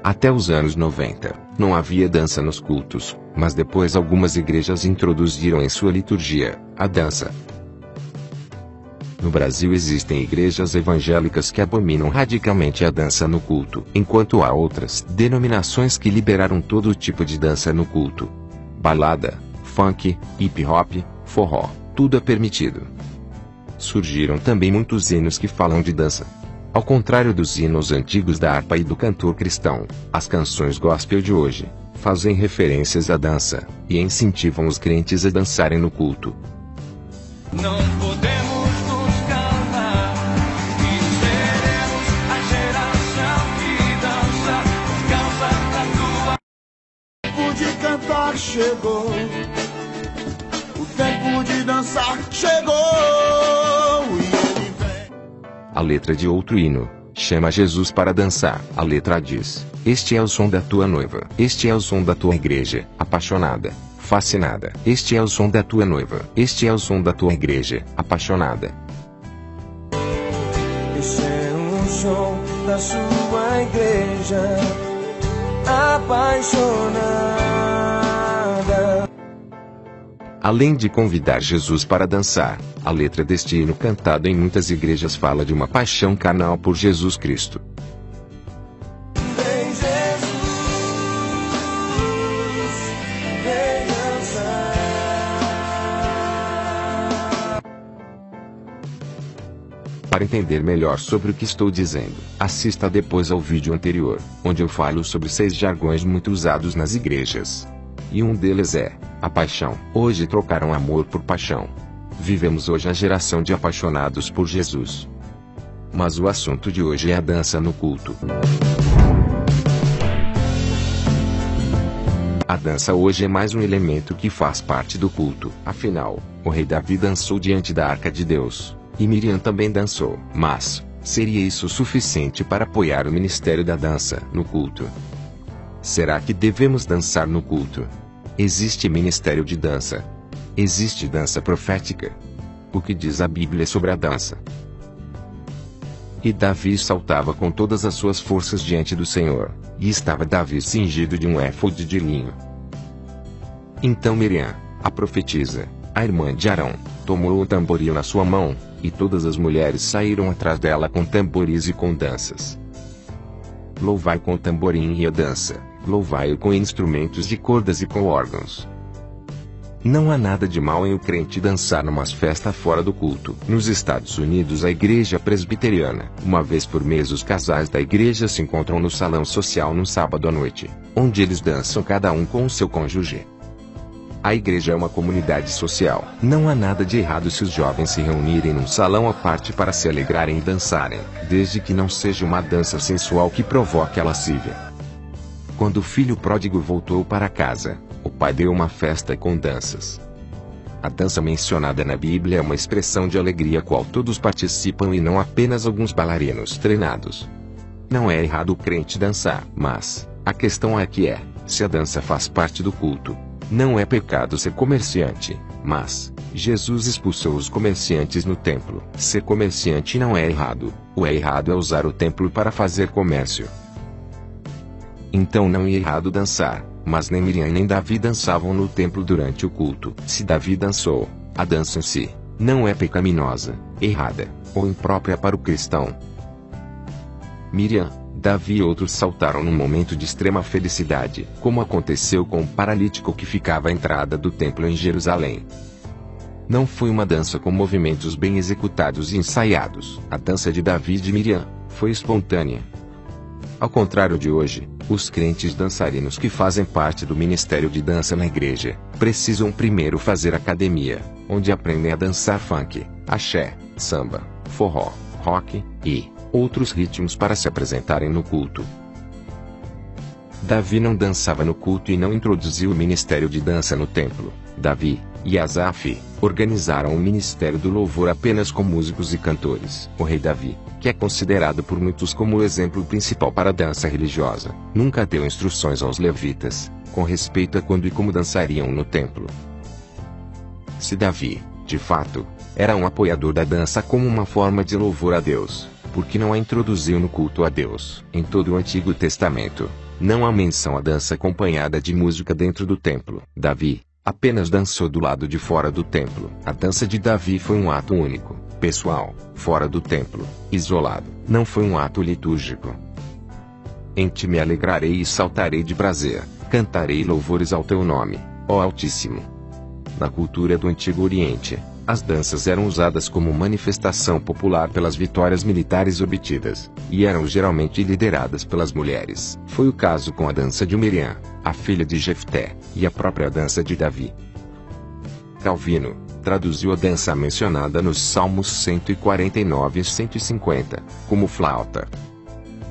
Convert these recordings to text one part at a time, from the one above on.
Até os anos 90, não havia dança nos cultos, mas depois algumas igrejas introduziram em sua liturgia a dança. No Brasil existem igrejas evangélicas que abominam radicalmente a dança no culto, enquanto há outras denominações que liberaram todo tipo de dança no culto. Balada, funk, hip hop, forró, tudo é permitido. Surgiram também muitos hinos que falam de dança. Ao contrário dos hinos antigos da harpa e do cantor cristão, as canções gospel de hoje fazem referências à dança e incentivam os crentes a dançarem no culto. Não podemos nos calar e seremos a geração que dança por causa da tua. O tempo de cantar chegou, o tempo de dançar chegou. A letra de outro hino chama Jesus para dançar. A letra diz: este é o som da tua noiva. Este é o som da tua igreja, apaixonada, fascinada. Este é o som da tua noiva. Este é o som da tua igreja, apaixonada. Este é o som da sua igreja, apaixonada. Além de convidar Jesus para dançar, a letra deste hino cantado em muitas igrejas fala de uma paixão carnal por Jesus Cristo. Vem Jesus, vem dançar. Para entender melhor sobre o que estou dizendo, assista depois ao vídeo anterior, onde eu falo sobre 6 jargões muito usados nas igrejas. E um deles é a paixão. Hoje trocaram amor por paixão. Vivemos hoje a geração de apaixonados por Jesus. Mas o assunto de hoje é a dança no culto. A dança hoje é mais um elemento que faz parte do culto. Afinal, o rei Davi dançou diante da arca de Deus, e Miriam também dançou. Mas, seria isso suficiente para apoiar o ministério da dança no culto? Será que devemos dançar no culto? Existe ministério de dança? Existe dança profética? O que diz a Bíblia sobre a dança? E Davi saltava com todas as suas forças diante do Senhor, e estava Davi cingido de um éfode de linho. Então Miriam, a profetisa, a irmã de Arão, tomou o tamboril na sua mão, e todas as mulheres saíram atrás dela com tamboris e com danças. Louvai com o tamborim e a dança, louvai-o com instrumentos de cordas e com órgãos. Não há nada de mal em o crente dançar numa festa fora do culto. Nos Estados Unidos, a igreja presbiteriana, uma vez por mês os casais da igreja se encontram no salão social no sábado à noite, onde eles dançam cada um com o seu cônjuge. A igreja é uma comunidade social. Não há nada de errado se os jovens se reunirem num salão à parte para se alegrarem e dançarem, desde que não seja uma dança sensual que provoque a lascívia. Quando o filho pródigo voltou para casa, o pai deu uma festa com danças. A dança mencionada na Bíblia é uma expressão de alegria a qual todos participam e não apenas alguns bailarinos treinados. Não é errado o crente dançar, mas a questão aqui é, se a dança faz parte do culto. Não é pecado ser comerciante, mas Jesus expulsou os comerciantes no templo. Ser comerciante não é errado, o é errado é usar o templo para fazer comércio. Então não é errado dançar, mas nem Miriam nem Davi dançavam no templo durante o culto. Se Davi dançou, a dança em si não é pecaminosa, errada ou imprópria para o cristão. Miriam, Davi e outros saltaram num momento de extrema felicidade, como aconteceu com o paralítico que ficava à entrada do templo em Jerusalém. Não foi uma dança com movimentos bem executados e ensaiados. A dança de Davi e de Miriam foi espontânea. Ao contrário de hoje, os crentes dançarinos que fazem parte do ministério de dança na igreja precisam primeiro fazer academia, onde aprendem a dançar funk, axé, samba, forró, rock e outros ritmos para se apresentarem no culto. Davi não dançava no culto e não introduziu o ministério de dança no templo. Davi e Asaf organizaram o ministério do louvor apenas com músicos e cantores. O rei Davi, que é considerado por muitos como o exemplo principal para a dança religiosa, nunca deu instruções aos levitas com respeito a quando e como dançariam no templo. Se Davi, de fato, era um apoiador da dança como uma forma de louvor a Deus, por que não a introduziu no culto a Deus? Em todo o Antigo Testamento, não há menção à dança acompanhada de música dentro do templo. Davi apenas dançou do lado de fora do templo. A dança de Davi foi um ato único, pessoal, fora do templo, isolado. Não foi um ato litúrgico. Em ti me alegrarei e saltarei de prazer, cantarei louvores ao teu nome, ó Altíssimo. Na cultura do Antigo Oriente, as danças eram usadas como manifestação popular pelas vitórias militares obtidas, e eram geralmente lideradas pelas mulheres. Foi o caso com a dança de Miriam, a filha de Jefté, e a própria dança de Davi. Calvino traduziu a dança mencionada nos Salmos 149 e 150, como flauta.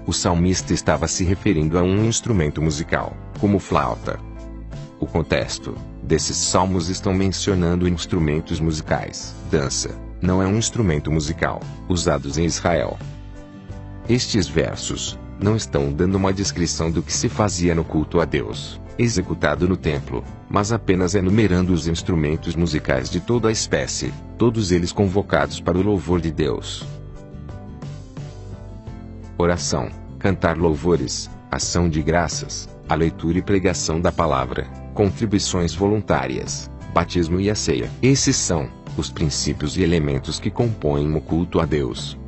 O salmista estava se referindo a um instrumento musical, como flauta. O contexto desses salmos estão mencionando instrumentos musicais. Dança não é um instrumento musical, usados em Israel. Estes versos não estão dando uma descrição do que se fazia no culto a Deus, executado no templo, mas apenas enumerando os instrumentos musicais de toda a espécie, todos eles convocados para o louvor de Deus. Oração, cantar louvores, ação de graças, a leitura e pregação da palavra, contribuições voluntárias, batismo e a ceia. Esses são os princípios e elementos que compõem o culto a Deus.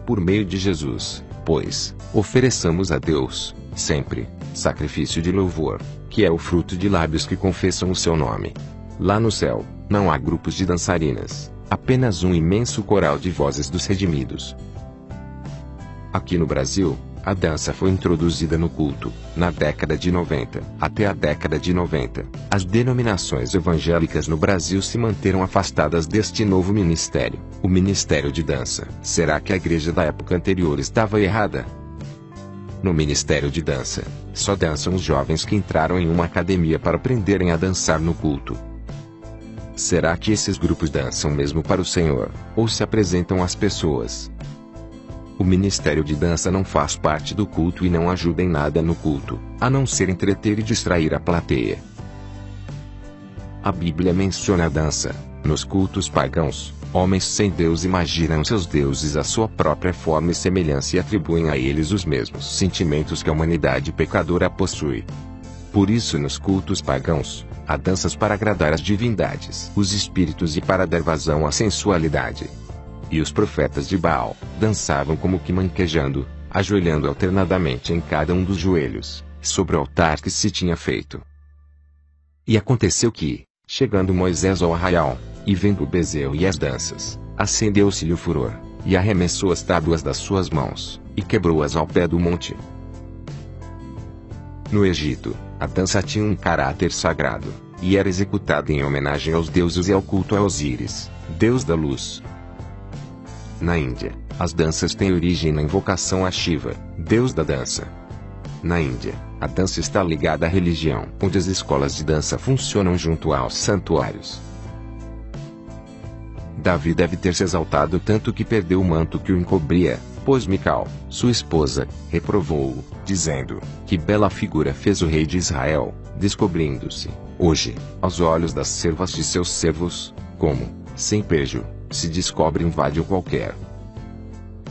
Por meio de Jesus, pois, ofereçamos a Deus, sempre, sacrifício de louvor, que é o fruto de lábios que confessam o seu nome. Lá no céu, não há grupos de dançarinas, apenas um imenso coral de vozes dos redimidos. Aqui no Brasil, a dança foi introduzida no culto, na década de 90. Até a década de 90, as denominações evangélicas no Brasil se manteram afastadas deste novo ministério, o ministério de dança. Será que a igreja da época anterior estava errada? No ministério de dança, só dançam os jovens que entraram em uma academia para aprenderem a dançar no culto. Será que esses grupos dançam mesmo para o Senhor, ou se apresentam às pessoas? O ministério de dança não faz parte do culto e não ajuda em nada no culto, a não ser entreter e distrair a plateia. A Bíblia menciona a dança. Nos cultos pagãos, homens sem Deus imaginam seus deuses à sua própria forma e semelhança e atribuem a eles os mesmos sentimentos que a humanidade pecadora possui. Por isso nos cultos pagãos, há danças para agradar as divindades, os espíritos e para dar vazão à sensualidade. E os profetas de Baal dançavam como que manquejando, ajoelhando alternadamente em cada um dos joelhos, sobre o altar que se tinha feito. E aconteceu que, chegando Moisés ao arraial, e vendo o bezerro e as danças, acendeu-se-lhe o furor, e arremessou as tábuas das suas mãos, e quebrou-as ao pé do monte. No Egito, a dança tinha um caráter sagrado, e era executada em homenagem aos deuses e ao culto a Osíris, deus da luz. Na Índia, as danças têm origem na invocação a Shiva, deus da dança. Na Índia, a dança está ligada à religião, onde as escolas de dança funcionam junto aos santuários. Davi deve ter se exaltado tanto que perdeu o manto que o encobria, pois Mical, sua esposa, reprovou-o, dizendo: "Que bela figura fez o rei de Israel, descobrindo-se, hoje, aos olhos das servas de seus servos, como, sem pejo, se descobre um vadio qualquer."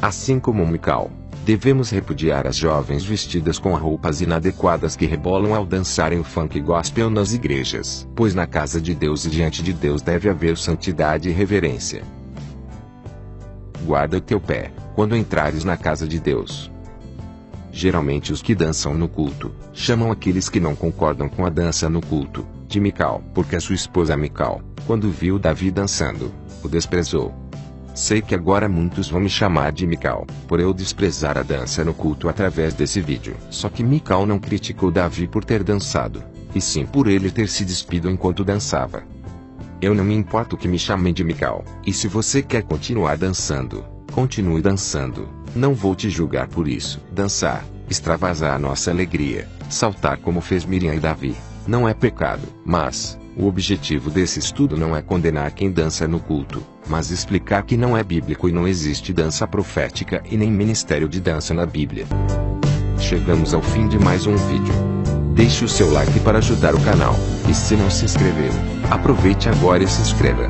Assim como Mical, devemos repudiar as jovens vestidas com roupas inadequadas que rebolam ao dançarem o funk gospel nas igrejas, pois na casa de Deus e diante de Deus deve haver santidade e reverência. Guarda o teu pé, quando entrares na casa de Deus. Geralmente os que dançam no culto, chamam aqueles que não concordam com a dança no culto, de Mical, porque a sua esposa Mical, quando viu Davi dançando, o desprezou. Sei que agora muitos vão me chamar de Mical, por eu desprezar a dança no culto através desse vídeo. Só que Mical não criticou Davi por ter dançado, e sim por ele ter se despido enquanto dançava. Eu não me importo que me chamem de Mical, e se você quer continuar dançando, continue dançando, não vou te julgar por isso. Dançar, extravasar a nossa alegria, saltar como fez Miriam e Davi, não é pecado, mas o objetivo desse estudo não é condenar quem dança no culto, mas explicar que não é bíblico e não existe dança profética e nem ministério de dança na Bíblia. Chegamos ao fim de mais um vídeo. Deixe o seu like para ajudar o canal, e se não se inscreveu, Aproveite agora e se inscreva.